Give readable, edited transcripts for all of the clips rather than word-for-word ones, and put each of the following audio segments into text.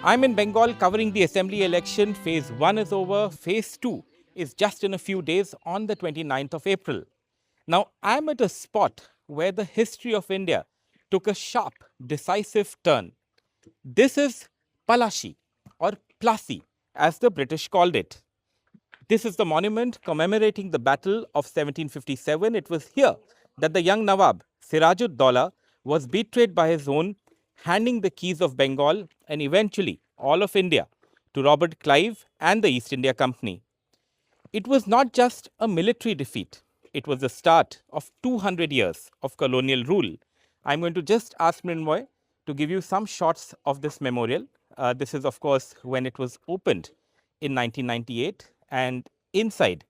I'm in Bengal covering the assembly election. Phase 1 is over. Phase 2 is just in a few days on the 29th of April. Now, I'm at a spot where the history of India took a sharp, decisive turn. This is Palashi, or Plassey, as the British called it. This is the monument commemorating the Battle of 1757. It was here that the young Nawab, Sirajud-Daulah, was betrayed by his own, handing the keys of Bengal and eventually all of India to Robert Clive and the East India Company. It was not just a military defeat, it was the start of 200 years of colonial rule. I'm going to just ask Mrinmoy to give you some shots of this memorial. This is, of course, when it was opened in 1998, and inside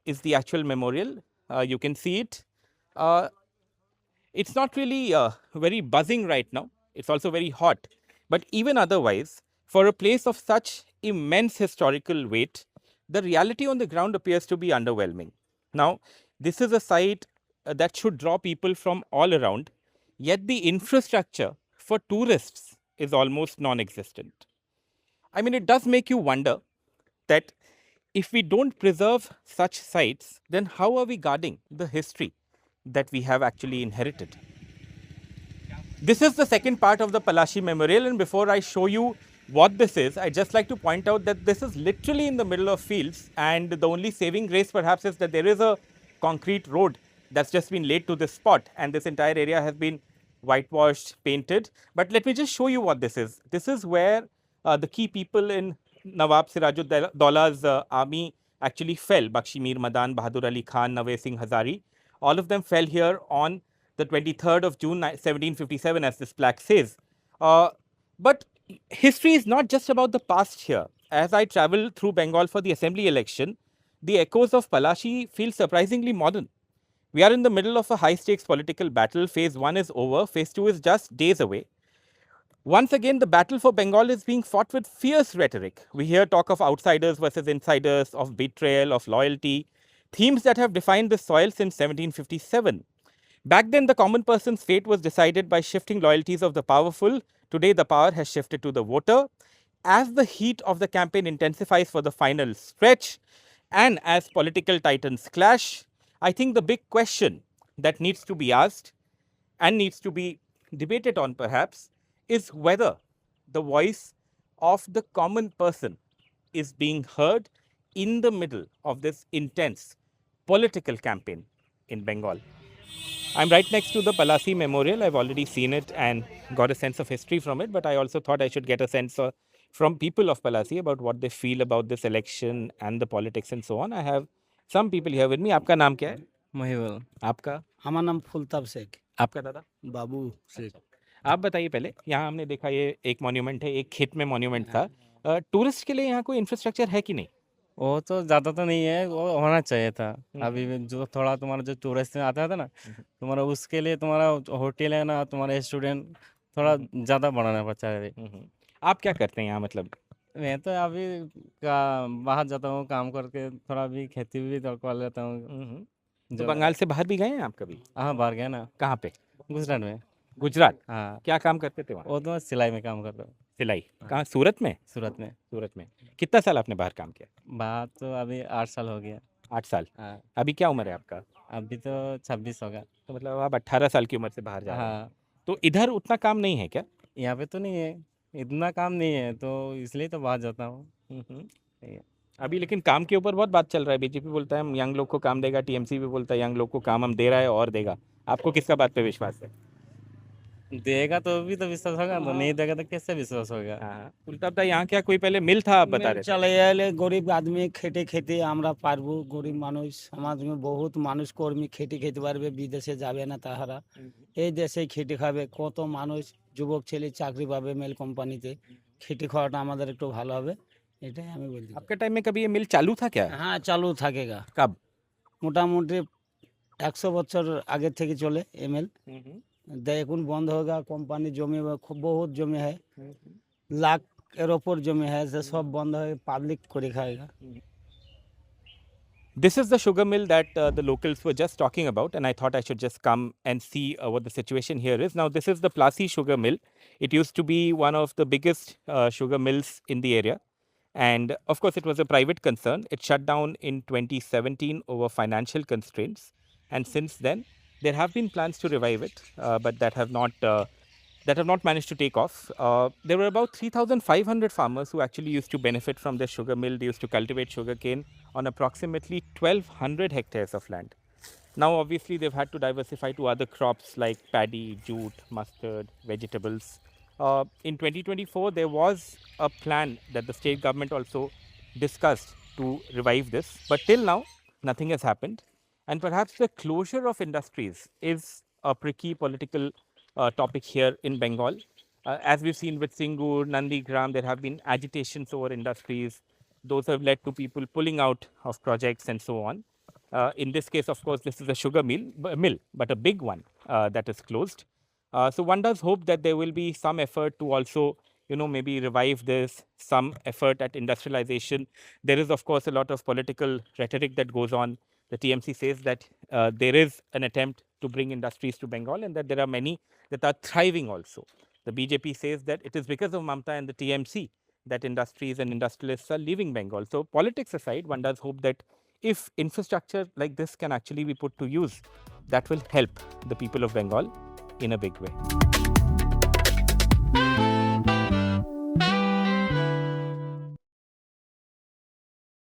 is the actual memorial. You can see it. It's not really very buzzing right now. It's also very hot. But even otherwise, for a place of such immense historical weight, the reality on the ground appears to be underwhelming. Now, this is a site that should draw people from all around, yet the infrastructure for tourists is almost non existent. I mean, it does make you wonder that if we don't preserve such sites, then how are we guarding the history that we have actually inherited? This is the second part of the Palashi Memorial, and before I show you what this is, I'd just like to point out that this is literally in the middle of fields, and the only saving grace perhaps is that there is a concrete road that's just been laid to this spot, and this entire area has been whitewashed, painted. But let me just show you what this is. This is where the key people in Nawab Sirajuddaullah's army actually fell. Bakshi Mir Madan, Bahadur Ali Khan, Nawaz Singh Hazari. All of them fell here on the 23rd of June 1757, as this plaque says. But history is not just about the past here. As I travel through Bengal for the assembly election, the echoes of Palashi feel surprisingly modern. We are in the middle of a high-stakes political battle. Phase 1 is over. Phase 2 is just days away. Once again, the battle for Bengal is being fought with fierce rhetoric. We hear talk of outsiders versus insiders, of betrayal, of loyalty, themes that have defined the soil since 1757. Back then, the common person's fate was decided by shifting loyalties of the powerful. Today, the power has shifted to the voter. As the heat of the campaign intensifies for the final stretch, and as political titans clash, I think the big question that needs to be asked and needs to be debated on perhaps is whether the voice of the common person is being heard in the middle of this intense political campaign in Bengal. I'm right next to the Palashi Memorial. I've already seen it and got a sense of history from it, but I also thought I should get a sense from people of Palashi about what they feel about this election and the politics and so on. I have some people here with me. आपका नाम क्या है? महिबल। आपका? हमारा नाम फुलताब शेख। आपका दादा? बाबू शेख। आप बताइए पहले, यहाँ हमने देखा ये एक मॉन्यूमेंट है, एक खेत में मॉन्यूमेंट था। टूरिस्ट के लिए यहाँ कोई इंफ्रास्ट्रक्चर है कि नहीं? वो तो ज़्यादा तो नहीं है, वो होना चाहिए था। अभी भी जो थोड़ा तुम्हारा जो टूरिस्ट में आता था ना, तुम्हारा उसके लिए तुम्हारा होटल है ना, तुम्हारे स्टूडेंट थोड़ा ज़्यादा बढ़ाना पड़ता है। आप क्या करते हैं यहाँ मतलब? मैं तो अभी बाहर जाता हूँ काम करके, थोड़ा भी खेती भी कर लेता हूँ। तो बंगाल से बाहर भी गए हैं आप कभी? हाँ, बाहर गया ना। कहाँ पे? गुजरात में। गुजरात? हाँ। क्या काम करते थे वहाँ? वो तो सिलाई में काम करता हूँ। सिलाई? कहाँ, सूरत में? सूरत में। सूरत में। कितना साल आपने बाहर काम किया? बाहर तो अभी 8 साल हो गया। 8 साल? हाँ। अभी क्या उम्र है आपका? अभी तो 26 होगा। तो मतलब आप 18 साल की उम्र से बाहर जा रहे हैं। हाँ। तो इधर उतना काम नहीं है क्या? यहाँ पे तो नहीं है, इतना काम नहीं है, तो इसलिए तो बाहर जाता हूँ। अभी लेकिन काम के ऊपर बहुत बात चल रहा है। बीजेपी बोलता है हम यंग लोग को काम देगा, टीएमसी भी बोलता है यंग लोग को काम हम दे रहा है और देगा। आपको किसका बात पे विश्वास है? देगा तो भी तो विश्वास होगा, तो नहीं देगा तो कैसे विश्वास होगा? उल्टा यहाँ क्या कोई पहले मिल था, आप बता रहे थे? চলে এলে গরিব আদমি খেটে খেতে আমরা পারবো, গরিব মানুষ সমাজে বহুত মানুষ কর্মী খেটে খেতে পারবে, বিদেশে যাবে না তাহারা, এই দেশেই খেটে খাবে। কত মানুষ যুবক ছেলে চাকরি পাবে মেল কোম্পানিতে, খেটে খাওয়াটা আমাদের একটু ভালো হবে, এটাই আমি বলতে চাই। आपके टाइम में कभी ये मिल चालू था क्या? হ্যাঁ, চালু থাকেগা। कब? মোটামুটি 100 বছর আগে থেকে চলে এমএল। এখন বন্ধ होगा, কোম্পানি জমি খুব বহুত জমি है, লাখ এর ওপর জমি है, সব বন্ধ হয়ে পাবলিক করে খাएगा। This is the sugar mill that the locals were just talking about, and I thought I should just come and see what the situation here is. Now, this is the Plassey Sugar Mill. It used to be one of the biggest sugar mills in the area. And of course, it was a private concern. It shut down in 2017 over financial constraints. And since then, there have been plans to revive it, but that have not managed to take off. There were about 3,500 farmers who actually used to benefit from the sugar mill. They used to cultivate sugarcane on approximately 1,200 hectares of land. Now, obviously, they've had to diversify to other crops like paddy, jute, mustard, vegetables. In 2024, there was a plan that the state government also discussed to revive this, but till now, nothing has happened. And perhaps the closure of industries is a tricky political topic here in Bengal. As we've seen with Singur, Nandigram, there have been agitations over industries. Those have led to people pulling out of projects and so on. In this case, of course, this is a sugar mill, but a big one that is closed. So one does hope that there will be some effort to also, maybe revive this, some effort at industrialization. There is, of course, a lot of political rhetoric that goes on. The TMC says that there is an attempt to bring industries to Bengal and that there are many that are thriving also. The BJP says that it is because of Mamta and the TMC that industries and industrialists are leaving Bengal. So politics aside, one does hope that if infrastructure like this can actually be put to use, that will help the people of Bengal in a big way.